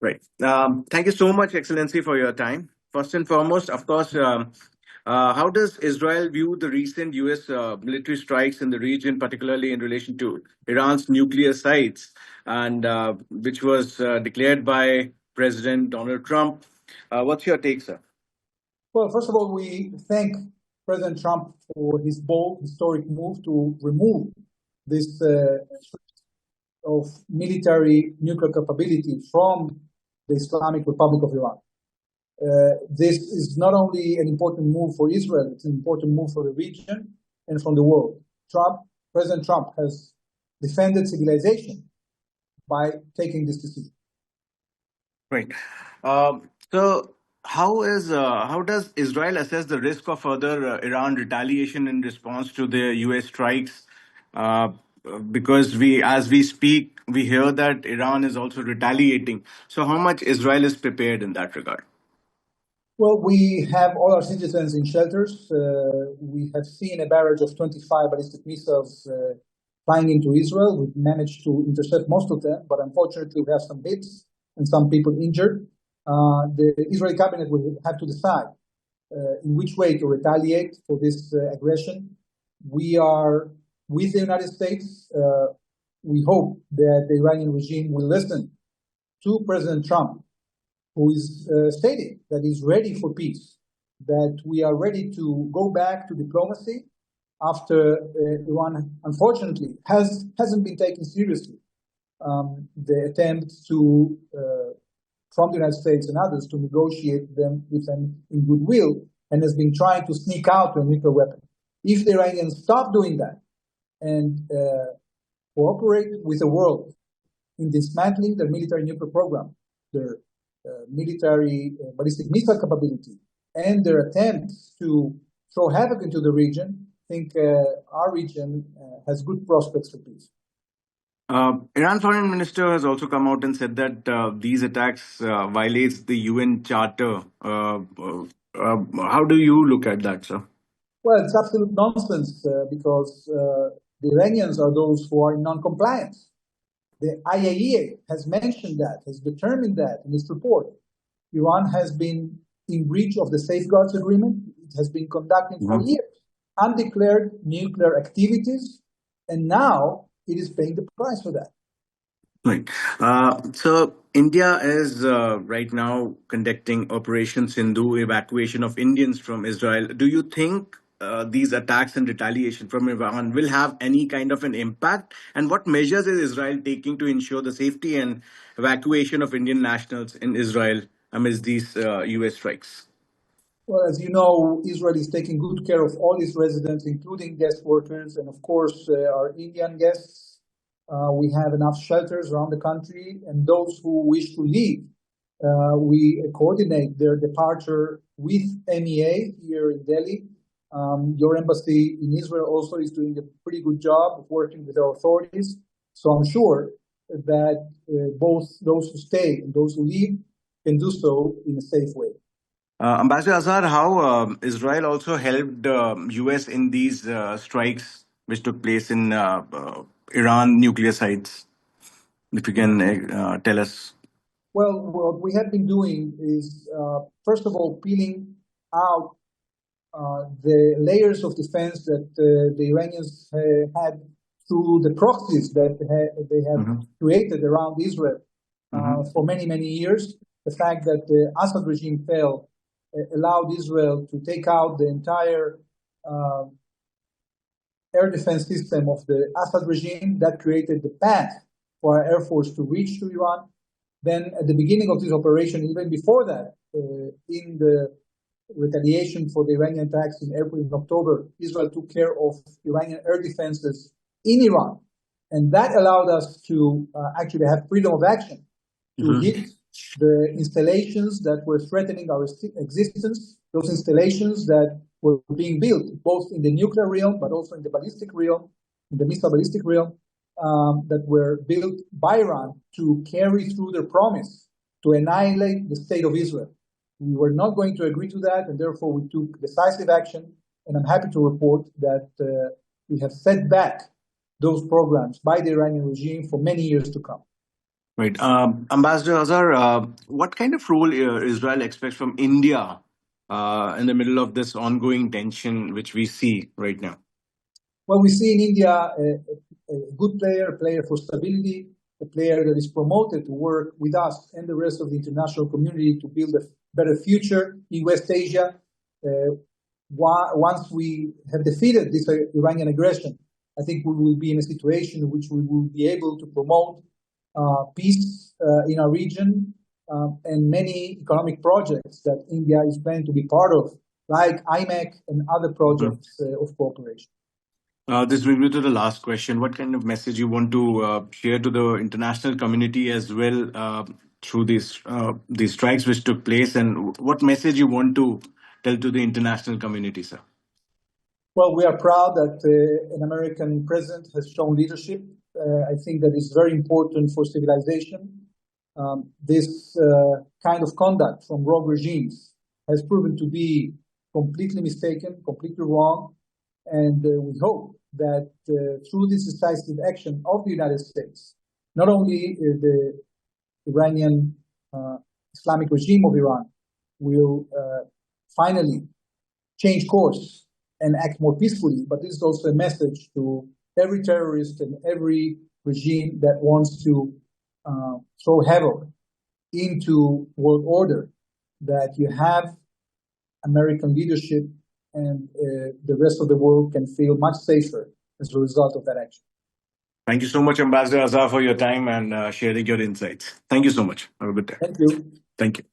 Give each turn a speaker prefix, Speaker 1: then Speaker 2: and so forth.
Speaker 1: Right. Thank you so much, Excellency, for your time. First and foremost, of course, how does Israel view the recent U.S. Military strikes in the region, particularly in relation to Iran's nuclear sites, and which was declared by President Donald Trump? What's your take, sir?
Speaker 2: Well, first of all, we thank President Trump for his bold, historic move to remove this of military nuclear capability from the Islamic Republic of Iran. This is not only an important move for Israel, it's an important move for the region and from the world. President Trump has defended civilization by taking this decision.
Speaker 1: Right. So, how does Israel assess the risk of further Iran retaliation in response to the U.S. strikes? Uh, because as we speak, we hear that Iran is also retaliating. So, how much Israel is prepared in that regard?
Speaker 2: Well, we have all our citizens in shelters. We have seen a barrage of 25 ballistic missiles flying into Israel. We've managed to intercept most of them, but unfortunately, we have some hits and some people injured. The Israeli cabinet will have to decide in which way to retaliate for this aggression. We are with the United States. We hope that the Iranian regime will listen to President Trump, who is stating that he's ready for peace, that we are ready to go back to diplomacy after Iran, unfortunately, hasn't been taken seriously. The attempt to, from the United States and others, to negotiate them with them in goodwill, and has been trying to sneak out a nuclear weapon. If the Iranians stop doing that and cooperate with the world in dismantling their military nuclear program, their military ballistic missile capability, and their attempts to throw havoc into the region, I think our region has good prospects for peace.
Speaker 1: Iran foreign minister has also come out and said that these attacks violates the UN Charter. How do you look at that, sir?
Speaker 2: Well, it's absolute nonsense because the Iranians are those who are in non-compliance. The IAEA has mentioned that, has determined that in its report. Iran has been in breach of the safeguards agreement. It has been conducting for years undeclared nuclear activities, and now it is paying the price for that.
Speaker 1: Right. So India is right now conducting Operation Sindhu, evacuation of Indians from Israel. Do you think these attacks and retaliation from Iran will have any kind of an impact? And what measures is Israel taking to ensure the safety and evacuation of Indian nationals in Israel amidst these U.S. strikes?
Speaker 2: Well, as you know, Israel is taking good care of all its residents, including guest workers, and of course, our Indian guests. We have enough shelters around the country, and those who wish to leave, we coordinate their departure with MEA here in Delhi. Your embassy in Israel also is doing a pretty good job of working with our authorities. So I'm sure that both those who stay and those who leave can do so in a safe way.
Speaker 1: Ambassador Azar, how Israel also helped U.S. in these strikes which took place in Iran nuclear sites? If you can tell us.
Speaker 2: Well, what we have been doing is, first of all, peeling out the layers of defense that the Iranians had through the proxies that they have created around Israel for many, many years. The fact that the Assad regime fell allowed Israel to take out the entire air defense system of the Assad regime. That created the path for our Air Force to reach to Iran. Then at the beginning of this operation, even before that, in the retaliation for the Iranian attacks in April and October, Israel took care of Iranian air defenses in Iran. And that allowed us to actually have freedom of action to hit the installations that were threatening our existence, those installations that were being built both in the nuclear realm, but also in the ballistic realm, in the missile ballistic realm, that were built by Iran to carry through their promise to annihilate the state of Israel. We were not going to agree to that, and therefore we took decisive action. And I'm happy to report that we have set back those programs by the Iranian regime for many years to come.
Speaker 1: Right. Ambassador Azar, what kind of role Israel expects from India in the middle of this ongoing tension which we see right now?
Speaker 2: Well, we see in India a good player, a player for stability, a player that is promoted to work with us and the rest of the international community to build a better future in West Asia. Once we have defeated this Iranian aggression, I think we will be in a situation in which we will be able to promote peace in our region and many economic projects that India is planning to be part of, like IMEC and other projects of cooperation.
Speaker 1: This brings me to the last question. What kind of message you want to share to the international community as well through these strikes which took place, and what message you want to tell to the international community, sir?
Speaker 2: Well, we are proud that an American president has shown leadership. I think that is very important for civilization. This kind of conduct from rogue regimes has proven to be completely mistaken, completely wrong, and we hope that through this decisive action of the United States, not only the Iranian Islamic regime of Iran will finally change course and act more peacefully, but this is also a message to every terrorist and every regime that wants to throw havoc into world order, that you have American leadership and the rest of the world can feel much safer as a result of that action.
Speaker 1: Thank you so much, Ambassador Azar, for your time and sharing your insights. Thank you so much. Have a good day.
Speaker 2: Thank you.
Speaker 1: Thank you.